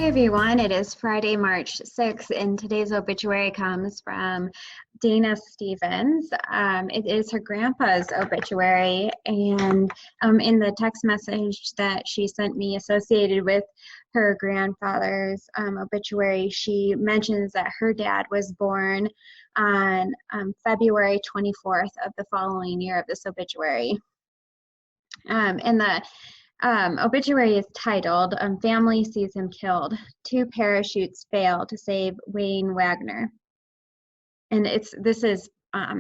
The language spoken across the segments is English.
Hi everyone, it is Friday, March 6th, and today's obituary comes from Dana Stevens. It is her grandpa's obituary, and in the text message that she sent me associated with her grandfather's obituary, she mentions that her dad was born on February 24th of the following year of this obituary. And the obituary is titled, Family Sees Him Killed. 2 parachutes fail to save Wayne Wagner. And this is a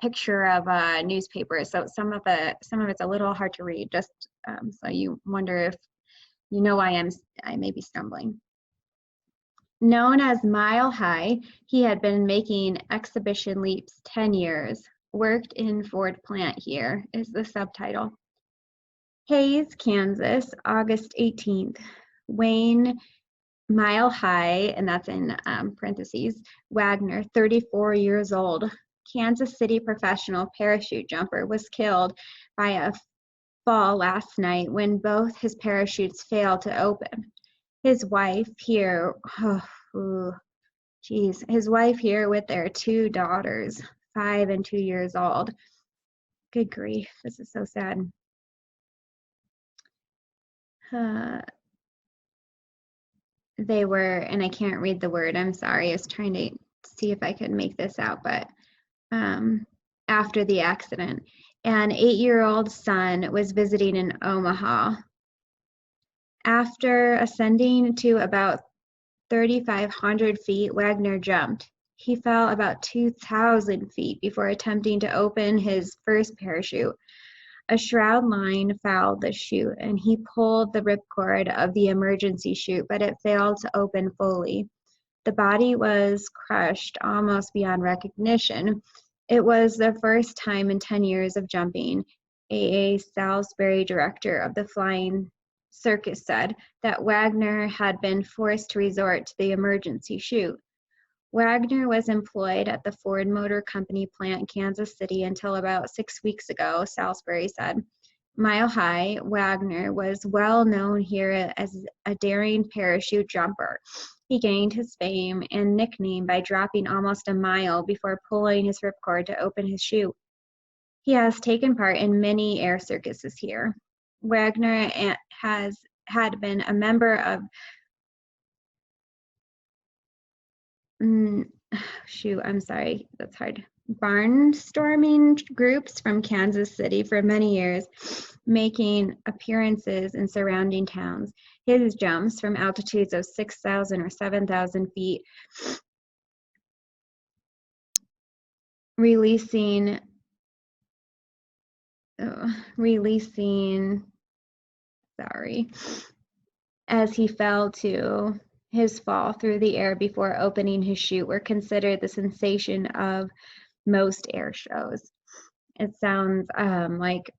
picture of a newspaper, so some of it's a little hard to read, just so you wonder if you know I may be stumbling. Known as Mile High, he had been making exhibition leaps 10 years. Worked in Ford plant here is the subtitle. Hays, Kansas, August 18th. Wayne Mile High, and that's in parentheses, Wagner, 34 years old, Kansas City professional parachute jumper, was killed by a fall last night when both his parachutes failed to open. His wife here, his wife here with their 2 daughters, 5 and 2 years old. Good grief, this is so sad. They were, and I can't read the word, I'm sorry, I was trying to see if I could make this out, but after the accident, an 8-year-old son was visiting in Omaha. After ascending to about 3,500 feet, Wagner jumped. He fell about 2,000 feet before attempting to open his first parachute. A shroud line fouled the chute, and he pulled the ripcord of the emergency chute, but it failed to open fully. The body was crushed almost beyond recognition. It was the first time in 10 years of jumping, A.A. Salisbury, director of the Flying Circus, said, that Wagner had been forced to resort to the emergency chute. Wagner was employed at the Ford Motor Company plant in Kansas City until about 6 weeks ago, Salisbury said. Mile High, Wagner was well known here as a daring parachute jumper. He gained his fame and nickname by dropping almost a mile before pulling his ripcord to open his chute. He has taken part in many air circuses here. Wagner had been a member of that's hard. Barnstorming groups from Kansas City for many years, making appearances in surrounding towns. His jumps from altitudes of 6,000 or 7,000 feet, releasing as he fell to his fall through the air before opening his chute, were considered the sensation of most air shows. It sounds like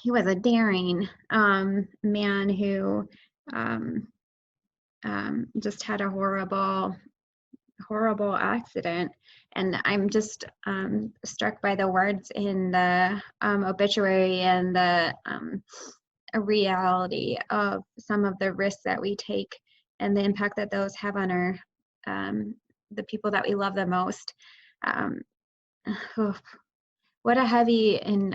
he was a daring man who just had a horrible accident. And I'm just struck by the words in the obituary and the reality of some of the risks that we take and the impact that those have on our the people that we love the most. What a heavy and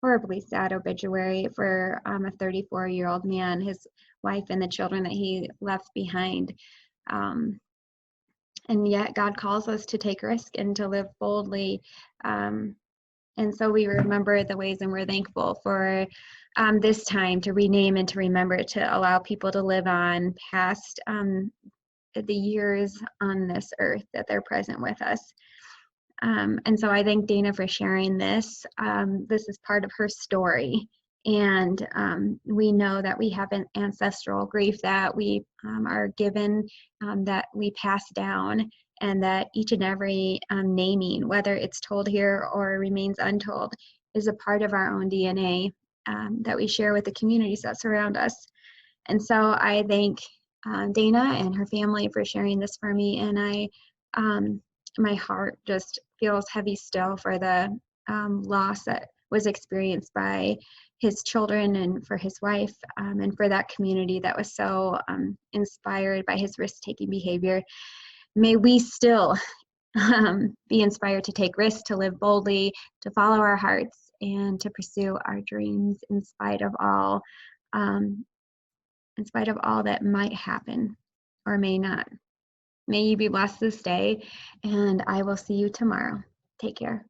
horribly sad obituary for a 34-year-old man, his wife and the children that he left behind. And yet God calls us to take risk and to live boldly. And so we remember the ways, and we're thankful for this time to rename and to remember, to allow people to live on past the years on this earth that they're present with us. And so I thank Dana for sharing this. This is part of her story. And we know that we have an ancestral grief that we are given, that we pass down, and that each and every naming, whether it's told here or remains untold, is a part of our own DNA that we share with the communities that surround us. And so I thank Dana and her family for sharing this for me, and my heart just feels heavy still for the loss that was experienced by his children and for his wife, and for that community that was so inspired by his risk-taking behavior. May we still be inspired to take risks, to live boldly, to follow our hearts, and to pursue our dreams in spite of all that might happen or may not. May you be blessed this day, and I will see you tomorrow. Take care.